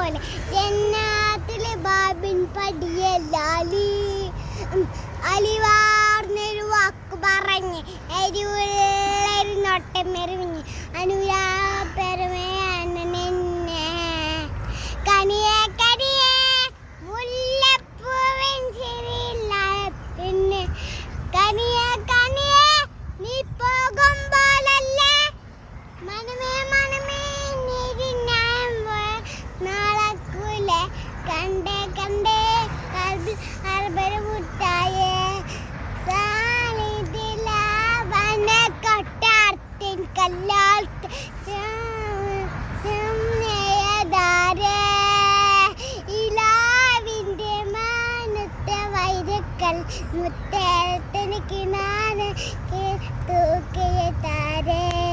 പോലെ ജന്നാത്തിലെ ബാബിൻ പടിയലാലി അലിവാർന്നൊരു വാക്ക് പറഞ്ഞ് എരിവുള്ളൊരു നൊട്ടമെറിഞ്ഞ് അനുരാപരമേ അന്നെ കനിയെ കനിയെ മുല്ലപ്പൂവിൻ ചിരിയില്ല പിന്നെ കനിയെ കനിയെ നീ പോകുമ്പോഴല്ലേ മനമേ മനമേ നാളക്കൂലെ കണ്ടേ കണ്ടേ മുട്ടായേ കൊട്ടാർത്തിൻ കല്ലാർത്ത് ഇലാവിൻ്റെ മാനത്തെ വൈരക്കൽ മുത്തേത്തിന് കിണാന് തൂക്കിയ താരേ